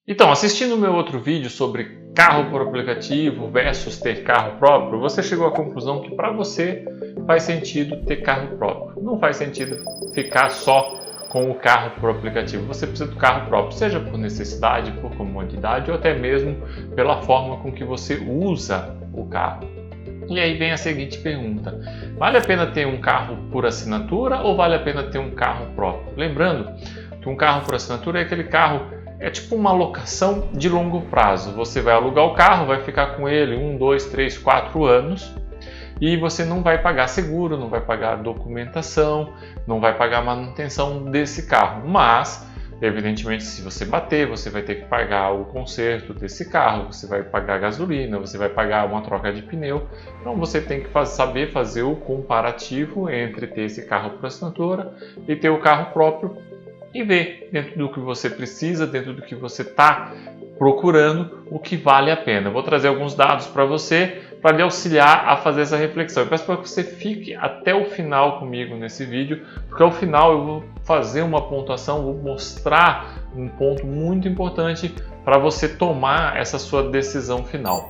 Então, assistindo o meu outro vídeo sobre carro por aplicativo versus ter carro próprio, você chegou à conclusão que para você faz sentido ter carro próprio. Não faz sentido ficar só com o carro por aplicativo. Você precisa do carro próprio, seja por necessidade, por comodidade ou até mesmo pela forma com que você usa o carro. E aí vem a seguinte pergunta: vale a pena ter um carro por assinatura ou vale a pena ter um carro próprio? Lembrando que um carro por assinatura é aquele carro, é tipo uma locação de longo prazo. Você vai alugar o carro, vai ficar com ele 1, 2, 3, 4 anos e você não vai pagar seguro, não vai pagar documentação, não vai pagar manutenção desse carro. Mas, evidentemente, se você bater, você vai ter que pagar o conserto desse carro, você vai pagar gasolina, você vai pagar uma troca de pneu. Então você tem que saber fazer o comparativo entre ter esse carro por assinatura e ter o carro próprio e ver dentro do que você precisa, dentro do que você está procurando, o que vale a pena. Eu vou trazer alguns dados para você, para lhe auxiliar a fazer essa reflexão. Eu peço para que você fique até o final comigo nesse vídeo, porque ao final eu vou fazer uma pontuação, vou mostrar um ponto muito importante para você tomar essa sua decisão final.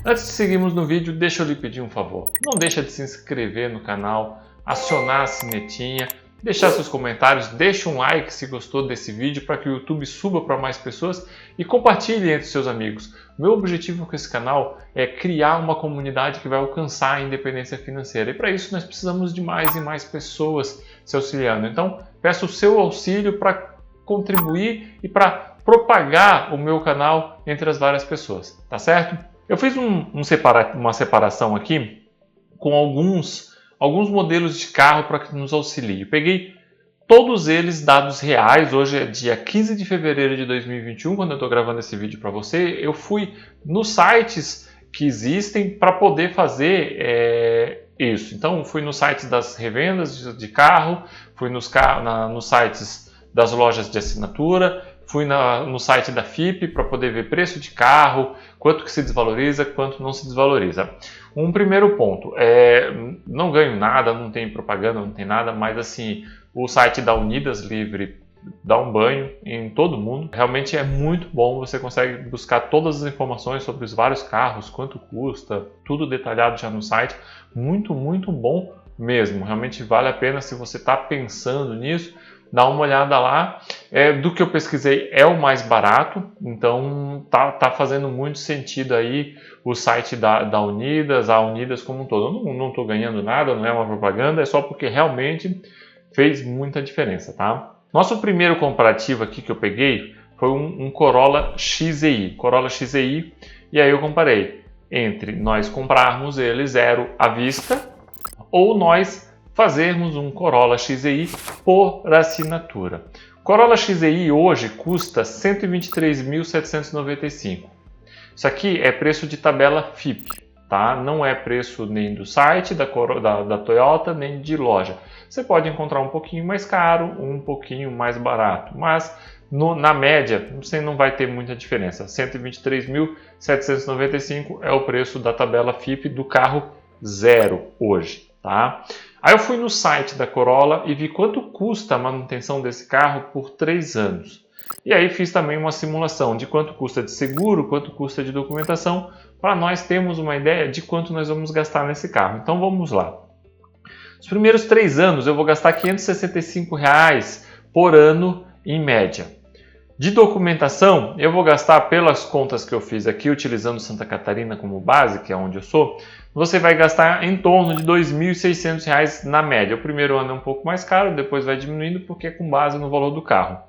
Antes de seguirmos no vídeo, deixa eu lhe pedir um favor. Não deixa de se inscrever no canal, acionar a sinetinha, deixar seus comentários, deixa um like se gostou desse vídeo para que o YouTube suba para mais pessoas e compartilhe entre seus amigos. Meu objetivo com esse canal é criar uma comunidade que vai alcançar a independência financeira e para isso nós precisamos de mais e mais pessoas se auxiliando. Então, peço o seu auxílio para contribuir e para propagar o meu canal entre as várias pessoas, tá certo? Eu fiz uma separação aqui com alguns modelos de carro para que nos auxilie. Eu peguei todos eles dados reais. Hoje é dia 15 de fevereiro de 2021, quando eu estou gravando esse vídeo para você. Eu fui nos sites que existem para poder fazer isso. Então, fui nos sites das revendas de carro, fui nos sites das lojas de assinatura, fui no site da FIP para poder ver preço de carro, quanto que se desvaloriza, quanto não se desvaloriza. Um primeiro ponto, não ganho nada, não tem propaganda, não tem nada, mas assim, o site da Unidas Livre dá um banho em todo mundo. Realmente é muito bom, você consegue buscar todas as informações sobre os vários carros, quanto custa, tudo detalhado já no site. Muito, muito bom mesmo. Realmente vale a pena se você está pensando nisso. Dá uma olhada lá. Do que eu pesquisei é o mais barato, então tá fazendo muito sentido aí o site da Unidas, a Unidas como um todo. Eu não estou ganhando nada, não é uma propaganda, é só porque realmente fez muita diferença, tá? Nosso primeiro comparativo aqui que eu peguei foi um Corolla XEI. Corolla XEI, e aí eu comparei entre nós comprarmos ele zero à vista ou nós fazermos um Corolla XEI por assinatura. Corolla XEI hoje custa R$ 123.795. Isso aqui é preço de tabela FIP, tá? Não é preço nem do site da Toyota, nem de loja. Você pode encontrar um pouquinho mais caro, um pouquinho mais barato, mas na média você não vai ter muita diferença. R$ 123.795 é o preço da tabela FIP do carro zero hoje, tá? Aí eu fui no site da Corolla e vi quanto custa a manutenção desse carro por 3 anos. E aí fiz também uma simulação de quanto custa de seguro, quanto custa de documentação, para nós termos uma ideia de quanto nós vamos gastar nesse carro. Então vamos lá. Os primeiros 3 anos eu vou gastar R$ 565 por ano em média. De documentação, eu vou gastar, pelas contas que eu fiz aqui, utilizando Santa Catarina como base, que é onde eu sou, você vai gastar em torno de R$ 2.600 na média. O primeiro ano é um pouco mais caro, depois vai diminuindo porque é com base no valor do carro.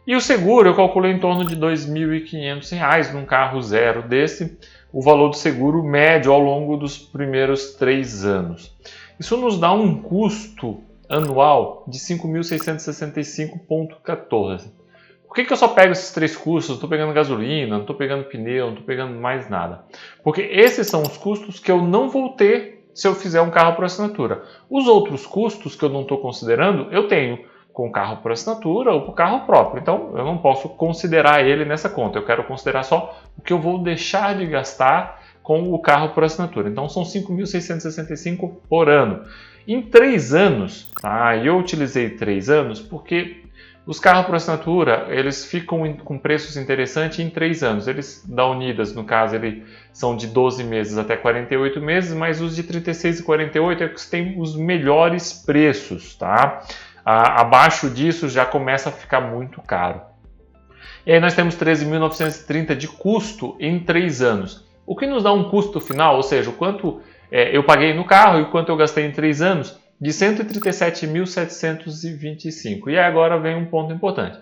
E o seguro eu calculei em torno de R$ 2.500 num carro zero desse, o valor do seguro médio ao longo dos primeiros 3 anos. Isso nos dá um custo anual de R$ 5.665,14. Por que eu só pego esses 3 custos? Não estou pegando gasolina, não estou pegando pneu, não estou pegando mais nada. Porque esses são os custos que eu não vou ter se eu fizer um carro por assinatura. Os outros custos que eu não estou considerando, eu tenho com carro por assinatura ou por carro próprio. Então, eu não posso considerar ele nessa conta. Eu quero considerar só o que eu vou deixar de gastar com o carro por assinatura. Então são 5.665 por ano. Em 3 anos, tá? Eu utilizei 3 anos porque os carros por assinatura, eles ficam com preços interessantes em 3 anos. Eles da Unidas, no caso, eles são de 12 meses até 48 meses, mas os de 36 e 48 é que têm os melhores preços, tá? Abaixo disso já começa a ficar muito caro. E aí nós temos 13.930 de custo em 3 anos. O que nos dá um custo final, ou seja, o quanto eu paguei no carro e o quanto eu gastei em 3 anos, de 137.725. E agora vem um ponto importante.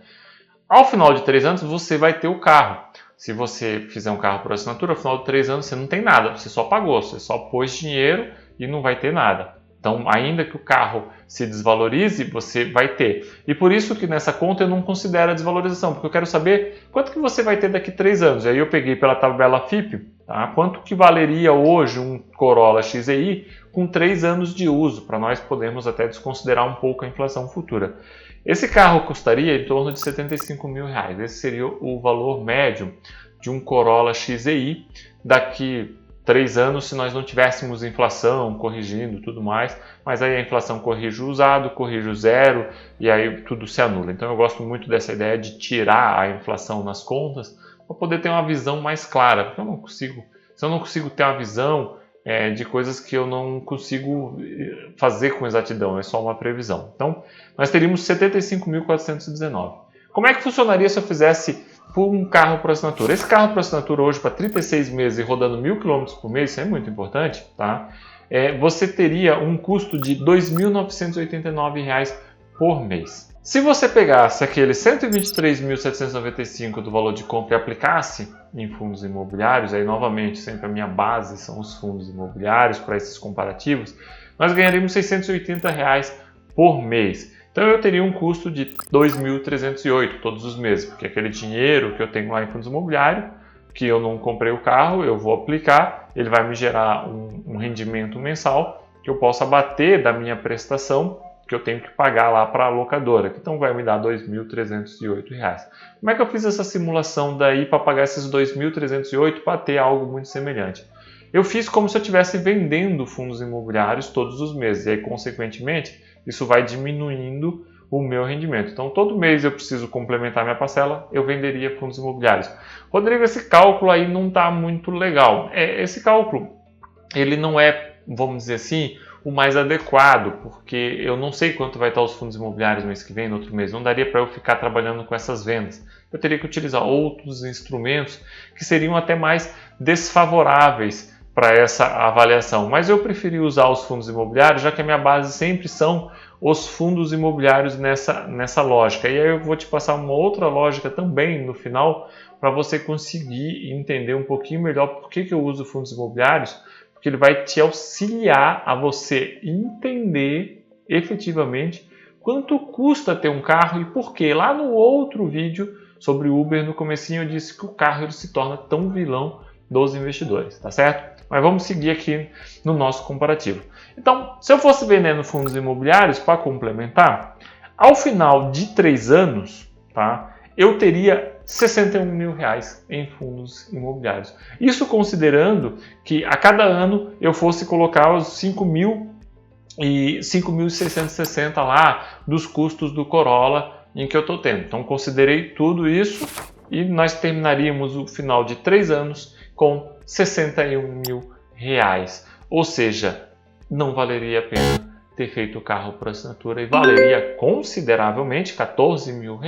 Ao final de 3 anos, você vai ter o carro. Se você fizer um carro por assinatura, ao final de 3 anos você não tem nada, você só pagou, você só pôs dinheiro e não vai ter nada. Então, ainda que o carro se desvalorize, você vai ter. E por isso que nessa conta eu não considero a desvalorização, porque eu quero saber quanto que você vai ter daqui a 3 anos. E aí eu peguei pela tabela FIPE, tá? Quanto que valeria hoje um Corolla XEI com 3 anos de uso, para nós podermos até desconsiderar um pouco a inflação futura. Esse carro custaria em torno de R$75 mil. Esse seria o valor médio de um Corolla XEI daqui 3 anos, se nós não tivéssemos inflação corrigindo tudo mais, mas aí a inflação corrige o usado, corrige o zero e aí tudo se anula. Então eu gosto muito dessa ideia de tirar a inflação nas contas para poder ter uma visão mais clara, porque se eu não consigo ter uma visão de coisas que eu não consigo fazer com exatidão, é só uma previsão. Então nós teríamos 75.419. Como é que funcionaria se eu fizesse por um carro por assinatura? Esse carro por assinatura hoje para 36 meses e rodando 1.000 km por mês, isso é muito importante, tá? Você teria um custo de R$ 2.989 por mês. Se você pegasse aqueles 123.795 do valor de compra e aplicasse em fundos imobiliários, aí novamente sempre a minha base são os fundos imobiliários para esses comparativos, nós ganharíamos R$ 680 por mês. Então eu teria um custo de 2.308 todos os meses, porque aquele dinheiro que eu tenho lá em fundos imobiliários, que eu não comprei o carro, eu vou aplicar, ele vai me gerar um rendimento mensal que eu possa abater da minha prestação que eu tenho que pagar lá para a locadora, que então vai me dar R$ 2.308. Como é que eu fiz essa simulação daí para pagar esses 2.308 para ter algo muito semelhante? Eu fiz como se eu estivesse vendendo fundos imobiliários todos os meses, e aí, consequentemente, isso vai diminuindo o meu rendimento. Então, todo mês eu preciso complementar minha parcela, eu venderia fundos imobiliários. Rodrigo, esse cálculo aí não está muito legal. Esse cálculo, ele não é, vamos dizer assim, o mais adequado, porque eu não sei quanto vai estar os fundos imobiliários no mês que vem, no outro mês. Não daria para eu ficar trabalhando com essas vendas. Eu teria que utilizar outros instrumentos que seriam até mais desfavoráveis para essa avaliação, mas eu preferi usar os fundos imobiliários, já que a minha base sempre são os fundos imobiliários nessa lógica. E aí eu vou te passar uma outra lógica também no final, para você conseguir entender um pouquinho melhor por que eu uso fundos imobiliários, porque ele vai te auxiliar a você entender efetivamente quanto custa ter um carro e por que. Lá no outro vídeo sobre Uber, no comecinho eu disse que o carro ele se torna tão vilão dos investidores, tá certo? Mas vamos seguir aqui no nosso comparativo. Então, se eu fosse vendendo fundos imobiliários, para complementar, ao final de 3 anos, tá, eu teria R$ 61 mil em fundos imobiliários. Isso considerando que a cada ano eu fosse colocar os 5.660 lá dos custos do Corolla em que eu estou tendo. Então, considerei tudo isso e nós terminaríamos o final de 3 anos com R$ 61 mil. Ou seja, não valeria a pena ter feito o carro por assinatura e valeria consideravelmente R$ 14 mil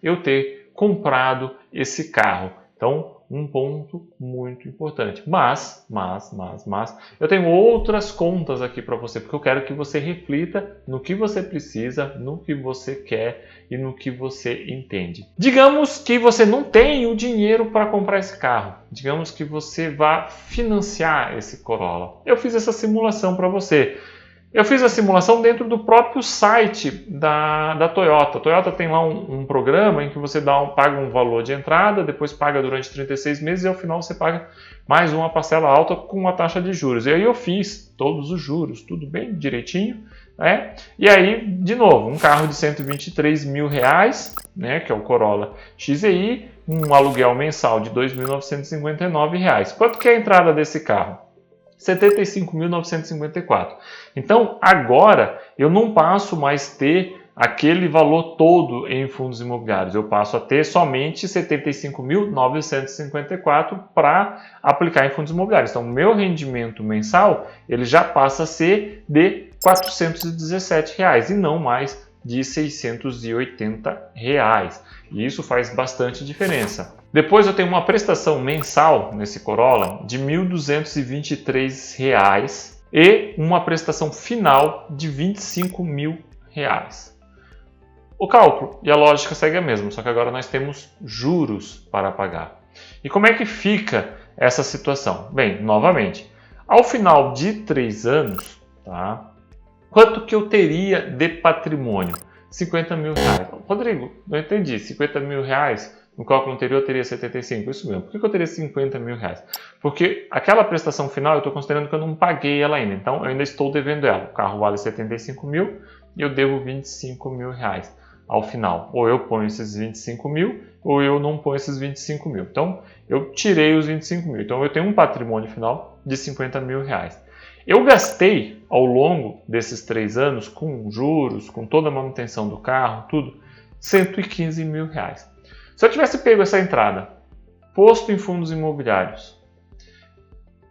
eu ter comprado esse carro. Então, um ponto muito importante. Mas, eu tenho outras contas aqui para você, porque eu quero que você reflita no que você precisa, no que você quer e no que você entende. Digamos que você não tem o dinheiro para comprar esse carro. Digamos que você vá financiar esse Corolla. Eu fiz essa simulação para você. Eu fiz a simulação dentro do próprio site da Toyota. A Toyota tem lá um programa em que você paga um valor de entrada, depois paga durante 36 meses e ao final você paga mais uma parcela alta com uma taxa de juros. E aí eu fiz todos os juros, tudo bem direitinho, né? E aí, de novo, um carro de R$ 123 mil, né, que é o Corolla XEI, um aluguel mensal de R$ 2.959. Quanto que é a entrada desse carro? R$ 75.954. Então, agora, eu não passo mais ter aquele valor todo em fundos imobiliários. Eu passo a ter somente R$ 75.954 para aplicar em fundos imobiliários. Então, o meu rendimento mensal ele já passa a ser de R$ 417 e não mais de R$ 680. E isso faz bastante diferença. Depois eu tenho uma prestação mensal nesse Corolla de R$ 1.223 e uma prestação final de R$ 25.000. O cálculo e a lógica segue a mesma, só que agora nós temos juros para pagar. E como é que fica essa situação? Bem, novamente, ao final de 3 anos, tá? Quanto que eu teria de patrimônio? R$ 50.000. Rodrigo, não entendi. R$ 50.000? No cálculo anterior eu teria 75. Isso mesmo. Por que eu teria R$ 50.000? Porque aquela prestação final eu estou considerando que eu não paguei ela ainda. Então eu ainda estou devendo ela. O carro vale 75.000 e eu devo R$ 25.000 ao final. Ou eu ponho esses 25.000 ou eu não ponho esses 25.000. Então eu tirei os 25.000. Então eu tenho um patrimônio final de R$ 50.000. Eu gastei ao longo desses 3 anos, com juros, com toda a manutenção do carro, tudo, R$ 115.000. Se eu tivesse pego essa entrada, posto em fundos imobiliários,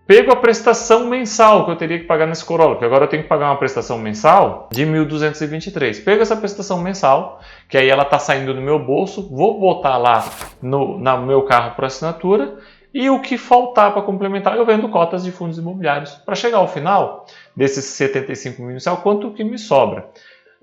pego a prestação mensal que eu teria que pagar nesse Corolla, que agora eu tenho que pagar uma prestação mensal de 1.223. Pego essa prestação mensal, que aí ela está saindo do meu bolso, vou botar lá no meu carro por assinatura, e o que faltar para complementar, eu vendo cotas de fundos imobiliários. Para chegar ao final desses 75.000 inicial, quanto que me sobra?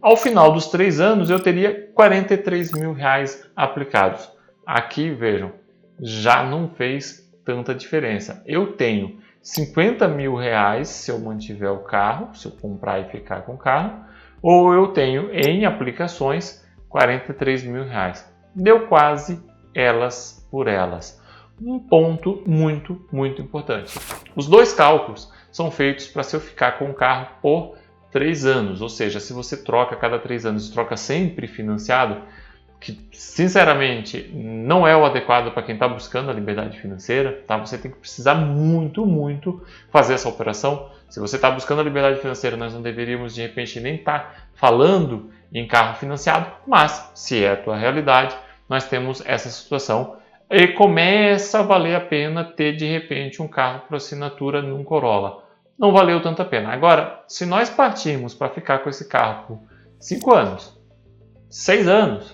Ao final dos 3 anos, eu teria R$ 43.000 aplicados. Aqui, vejam, já não fez tanta diferença. Eu tenho R$ 50.000 se eu mantiver o carro, se eu comprar e ficar com o carro, ou eu tenho em aplicações R$ 43.000. Deu quase elas por elas. Um ponto muito importante. Os 2 cálculos são feitos para se eu ficar com o carro por 3 anos, ou seja, se você troca a cada 3 anos e troca sempre financiado, que sinceramente não é o adequado para quem está buscando a liberdade financeira, tá? Você tem que precisar muito fazer essa operação. Se você está buscando a liberdade financeira, nós não deveríamos de repente nem estar falando em carro financiado, mas se é a tua realidade, nós temos essa situação e começa a valer a pena ter de repente um carro por assinatura num Corolla. Não valeu tanto a pena. Agora, se nós partirmos para ficar com esse carro por 5 anos, 6 anos,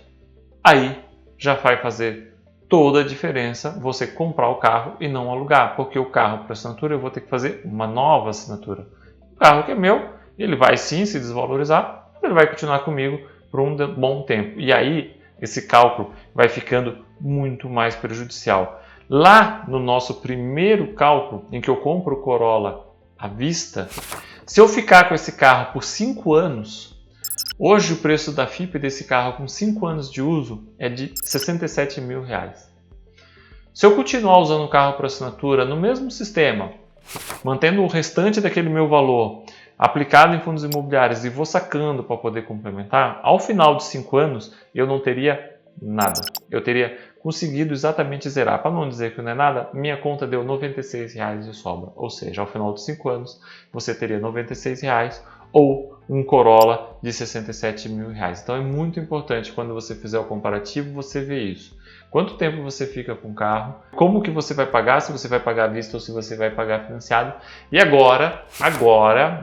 aí já vai fazer toda a diferença você comprar o carro e não alugar, porque o carro por assinatura eu vou ter que fazer uma nova assinatura. O carro que é meu, ele vai sim se desvalorizar, mas ele vai continuar comigo por um bom tempo. E aí, esse cálculo vai ficando muito mais prejudicial. Lá no nosso primeiro cálculo, em que eu compro o Corolla à vista, se eu ficar com esse carro por 5 anos, hoje o preço da FIP desse carro com 5 anos de uso é de R$ 67.000. Se eu continuar usando o carro por assinatura no mesmo sistema, mantendo o restante daquele meu valor aplicado em fundos imobiliários e vou sacando para poder complementar, ao final de 5 anos eu não teria nada. Eu teria conseguido exatamente zerar. Para não dizer que não é nada, minha conta deu R$ 96 de sobra. Ou seja, ao final de 5 anos você teria R$ 96 ou um Corolla de R$ 67.000. Então é muito importante quando você fizer o comparativo você ver isso. Quanto tempo você fica com o carro, como que você vai pagar, se você vai pagar à vista ou se você vai pagar financiado. E agora,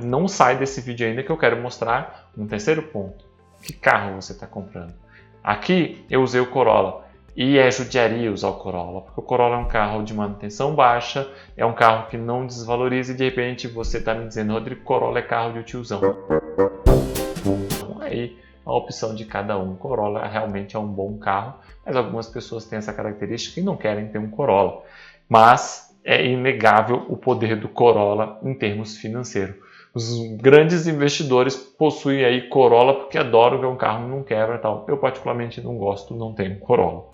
não sai desse vídeo ainda que eu quero mostrar um terceiro ponto. Que carro você está comprando? Aqui eu usei o Corolla e é judiaria usar o Corolla, porque o Corolla é um carro de manutenção baixa, é um carro que não desvaloriza e de repente você está me dizendo, Rodrigo, Corolla é carro de tiozão. Então, aí a opção de cada um. Corolla realmente é um bom carro, mas algumas pessoas têm essa característica e não querem ter um Corolla. Mas é inegável o poder do Corolla em termos financeiros. Os grandes investidores possuem aí Corolla porque adoram ver um carro não quebra e tal. Eu particularmente não gosto, não tenho Corolla.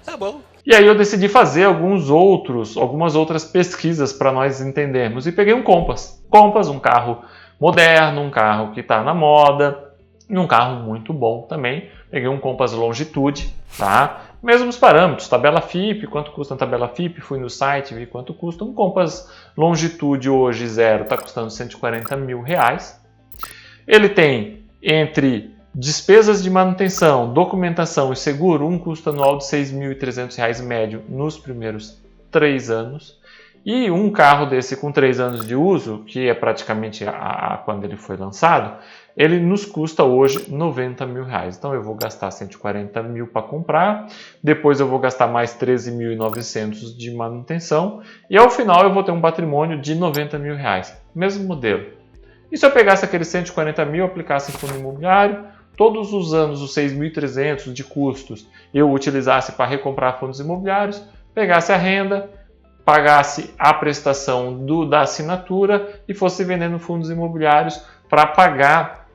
Tá bom. E aí eu decidi fazer algumas outras pesquisas para nós entendermos. E peguei um Compass. Compass, um carro moderno, um carro que está na moda. E um carro muito bom também. Peguei um Compass Longitude, tá? Mesmos parâmetros, tabela FIPE, quanto custa a tabela FIPE, fui no site, vi quanto custa. Um Compass Longitude hoje zero está custando R$140 mil. Ele tem entre despesas de manutenção, documentação e seguro, um custo anual de R$6.300 médio nos primeiros 3 anos. E um carro desse com 3 anos de uso, que é praticamente quando ele foi lançado, ele nos custa hoje R$90 mil. Então eu vou gastar 140 mil para comprar, depois eu vou gastar mais 13.900 de manutenção e ao final eu vou ter um patrimônio de R$90 mil. Mesmo modelo. E se eu pegasse aqueles 140 mil, aplicasse em fundo imobiliário, todos os anos os 6.300 de custos eu utilizasse para recomprar fundos imobiliários, pegasse a renda, pagasse a prestação da assinatura e fosse vendendo fundos imobiliários para pagar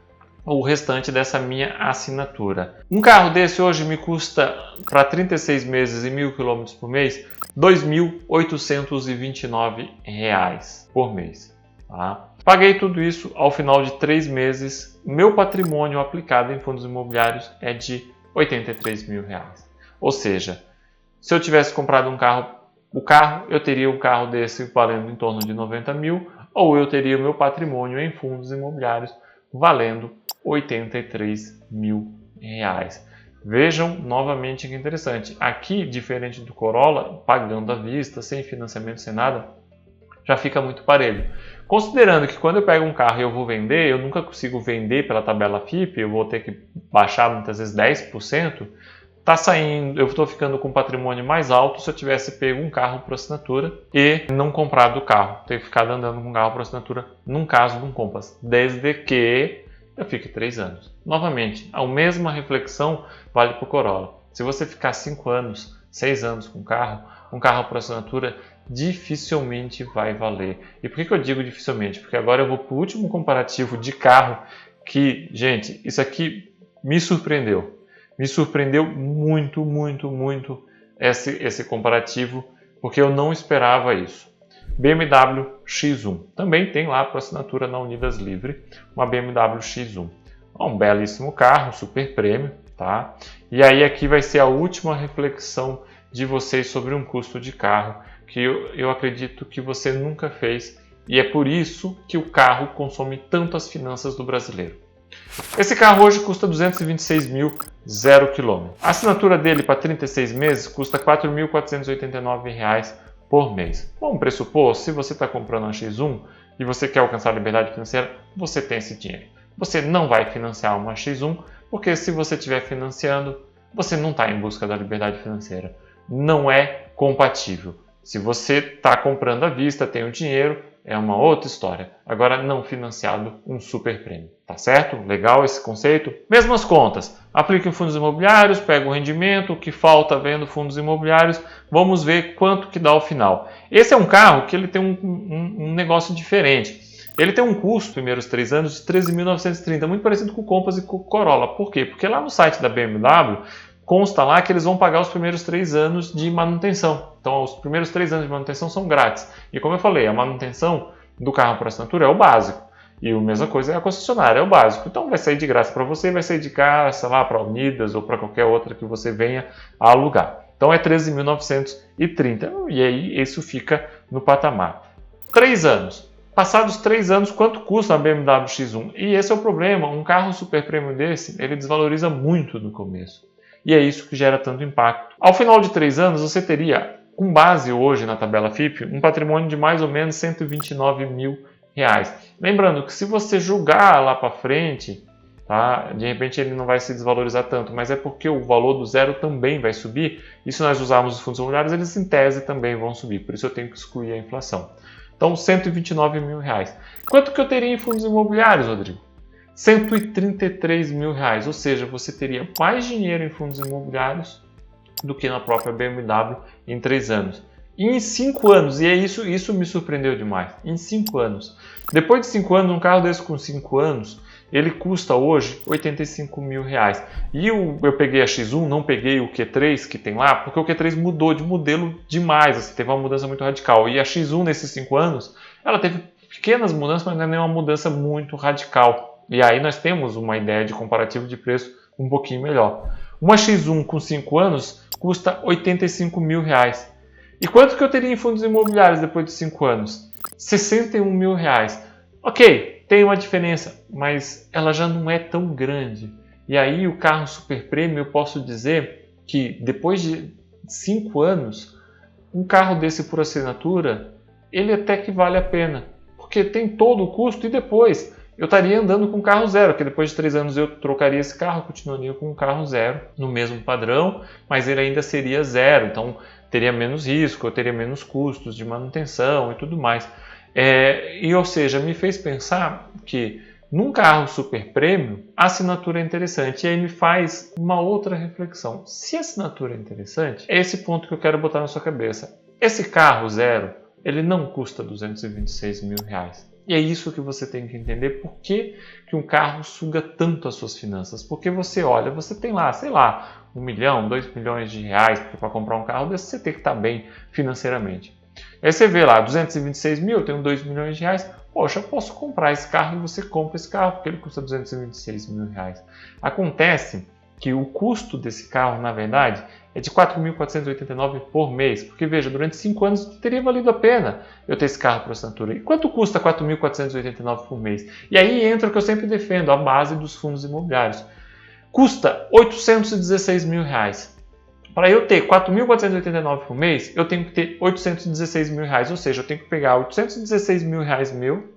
o restante dessa minha assinatura. Um carro desse hoje me custa, para 36 meses e 1.000 km por mês, R$ 2.829 por mês. Tá? Paguei tudo isso ao final de 3 meses. Meu patrimônio aplicado em fundos imobiliários é de R$ 83 mil. Ou seja, se eu tivesse comprado eu teria um carro desse valendo em torno de 90 mil, ou eu teria o meu patrimônio em fundos imobiliários valendo R$ 83 mil. Vejam novamente que interessante. Aqui, diferente do Corolla, pagando à vista, sem financiamento, sem nada, já fica muito parelho. Considerando que quando eu pego um carro e eu vou vender, eu nunca consigo vender pela tabela FIPE, eu vou ter que baixar muitas vezes 10%, tá saindo, eu estou ficando com um patrimônio mais alto se eu tivesse pego um carro por assinatura e não comprado o carro. Ter ficado andando com um carro por assinatura, num caso de um Compass, desde que eu fique 3 anos. Novamente, a mesma reflexão vale para o Corolla. Se você ficar 5 anos, 6 anos com um carro por assinatura dificilmente vai valer. E por que eu digo dificilmente? Porque agora eu vou para o último comparativo de carro que, gente, isso aqui me surpreendeu. Me surpreendeu muito, muito, muito esse comparativo, porque eu não esperava isso. BMW X1. Também tem lá para assinatura na Unidas Livre, uma BMW X1. Um belíssimo carro, super prêmio, tá? E aí aqui vai ser a última reflexão de vocês sobre um custo de carro, que eu acredito que você nunca fez, e é por isso que o carro consome tanto as finanças do brasileiro. Esse carro hoje custa 226 mil, 0 km. A assinatura dele para 36 meses custa R$ 4.489 por mês. Vamos pressupor, se você está comprando uma X1 e você quer alcançar a liberdade financeira, você tem esse dinheiro. Você não vai financiar uma X1, porque se você estiver financiando, você não está em busca da liberdade financeira. Não é compatível. Se você está comprando à vista, tem o dinheiro, é uma outra história. Agora, não financiado, um super prêmio. Tá certo? Legal esse conceito? Mesmas contas. Aplica em fundos imobiliários, pega o rendimento, o que falta vendo fundos imobiliários. Vamos ver quanto que dá ao final. Esse é um carro que ele tem um negócio diferente. Ele tem um custo, primeiros 3 anos, de 13.930, muito parecido com o Compass e com o Corolla. Por quê? Porque lá no site da BMW, consta lá que eles vão pagar os primeiros 3 anos de manutenção. Então, os primeiros 3 anos de manutenção são grátis. E como eu falei, a manutenção do carro por assinatura é o básico. E a mesma coisa é a concessionária, é o básico. Então, vai sair de graça para você, vai sair de graça lá para a Unidas ou para qualquer outra que você venha a alugar. Então, é 13.930. E aí, isso fica no patamar. 3 anos. Passados 3 anos, quanto custa a BMW X1? E esse é o problema. Um carro super premium desse, ele desvaloriza muito no começo. E é isso que gera tanto impacto. Ao final de 3 anos, você teria, com base hoje na tabela FIPE, um patrimônio de mais ou menos R$ 129 mil. Lembrando que se você julgar lá para frente, tá, de repente ele não vai se desvalorizar tanto, mas é porque o valor do zero também vai subir, e se nós usarmos os fundos imobiliários, eles em tese também vão subir, por isso eu tenho que excluir a inflação. Então, R$ 129 mil. Quanto que eu teria em fundos imobiliários, Rodrigo? R$ 133 mil, ou seja, você teria mais dinheiro em fundos imobiliários do que na própria BMW em 3 anos. E em 5 anos, e é isso me surpreendeu demais, em 5 anos. Depois de 5 anos, um carro desse com 5 anos, ele custa hoje R$ 85 mil. E eu peguei a X1, não peguei o Q3 que tem lá, porque o Q3 mudou de modelo demais, assim, teve uma mudança muito radical. E a X1 nesses 5 anos, ela teve pequenas mudanças, mas não é nenhuma mudança muito radical. E aí nós temos uma ideia de comparativo de preço um pouquinho melhor. Uma X1 com 5 anos custa R$ 85 mil. E quanto que eu teria em fundos imobiliários depois de 5 anos? R$ 61 mil. Ok, tem uma diferença, mas ela já não é tão grande. E aí o carro super premium, eu posso dizer que depois de 5 anos, um carro desse por assinatura, ele até que vale a pena. Porque tem todo o custo e depois eu estaria andando com um carro zero, porque depois de 3 anos eu trocaria esse carro, continuaria com um carro zero, no mesmo padrão, mas ele ainda seria zero, então teria menos risco, eu teria menos custos de manutenção e tudo mais. Ou seja, me fez pensar que num carro super premium, a assinatura é interessante. E aí me faz uma outra reflexão. Se a assinatura é interessante, é esse ponto que eu quero botar na sua cabeça. Esse carro zero, ele não custa R$ 226 mil. E é isso que você tem que entender. Por que um carro suga tanto as suas finanças? Porque você olha, você tem lá, sei lá, 1 milhão, 2 milhões de reais para comprar um carro desse, você tem que estar bem financeiramente. Aí você vê lá, 226 mil, eu tenho 2 milhões de reais, poxa, eu posso comprar esse carro, e você compra esse carro porque ele custa 226 mil reais. Acontece que o custo desse carro, na verdade, é de 4.489 por mês, porque veja, durante 5 anos teria valido a pena eu ter esse carro por assinatura. E quanto custa 4.489 por mês? E aí entra o que eu sempre defendo, a base dos fundos imobiliários. Custa 816 mil reais. Para eu ter 4.489 por mês, eu tenho que ter 816 mil reais, ou seja, eu tenho que pegar 816 mil reais meu,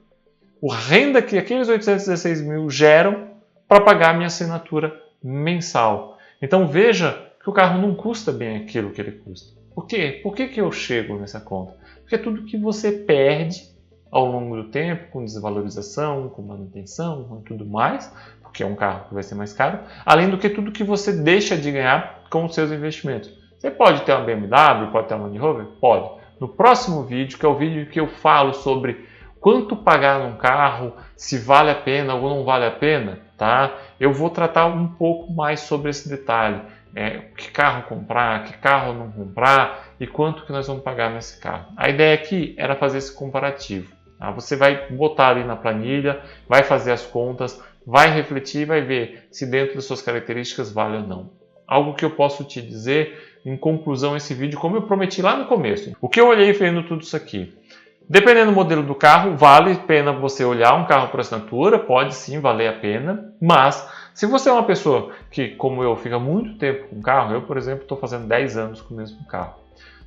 a renda que aqueles 816 mil geram para pagar a minha assinatura mensal. Então veja que o carro não custa bem aquilo que ele custa. Por quê? Por que eu chego nessa conta? Porque é tudo que você perde ao longo do tempo, com desvalorização, com manutenção, com tudo mais, porque é um carro que vai ser mais caro, além do que tudo que você deixa de ganhar com os seus investimentos. Você pode ter uma BMW, pode ter uma Land Rover? Pode. No próximo vídeo, que é o vídeo que eu falo sobre quanto pagar num carro, se vale a pena ou não vale a pena, tá? Eu vou tratar um pouco mais sobre esse detalhe. Que carro comprar, que carro não comprar e quanto que nós vamos pagar nesse carro. A ideia aqui era fazer esse comparativo. Tá? Você vai botar ali na planilha, vai fazer as contas, vai refletir e vai ver se dentro das suas características vale ou não. Algo que eu posso te dizer em conclusão esse vídeo, como eu prometi lá no começo. O que eu olhei vendo tudo isso aqui? Dependendo do modelo do carro, vale a pena você olhar um carro por assinatura, pode sim valer a pena, mas se você é uma pessoa que, como eu, fica muito tempo com o carro, eu, por exemplo, estou fazendo 10 anos com o mesmo carro.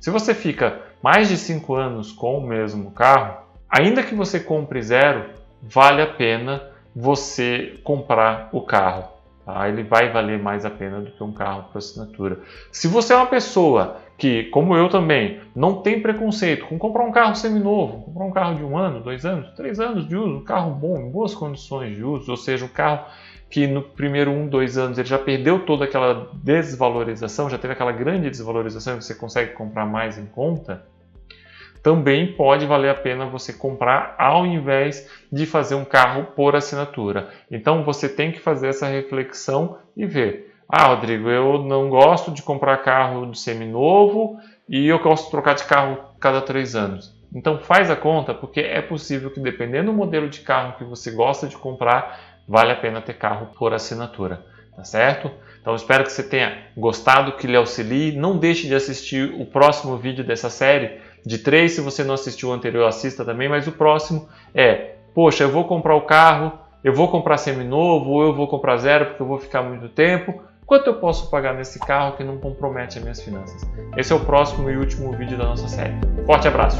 Se você fica mais de 5 anos com o mesmo carro, ainda que você compre zero, vale a pena você comprar o carro. Tá? Ele vai valer mais a pena do que um carro por assinatura. Se você é uma pessoa que, como eu também, não tem preconceito com comprar um carro seminovo, comprar um carro de 1 ano, 2 anos, 3 anos de uso, um carro bom, em boas condições de uso, ou seja, um carro que no primeiro 1, 2 anos ele já perdeu toda aquela desvalorização, já teve aquela grande desvalorização e você consegue comprar mais em conta, também pode valer a pena você comprar ao invés de fazer um carro por assinatura. Então você tem que fazer essa reflexão e ver. Rodrigo, eu não gosto de comprar carro de seminovo e eu gosto de trocar de carro cada 3 anos. Então faz a conta, porque é possível que dependendo do modelo de carro que você gosta de comprar, vale a pena ter carro por assinatura, tá certo? Então espero que você tenha gostado, que lhe auxilie. Não deixe de assistir o próximo vídeo dessa série de 3. Se você não assistiu o anterior, assista também. Mas o próximo poxa, eu vou comprar o carro, eu vou comprar seminovo ou eu vou comprar zero porque eu vou ficar muito tempo. Quanto eu posso pagar nesse carro que não compromete as minhas finanças? Esse é o próximo e último vídeo da nossa série. Forte abraço!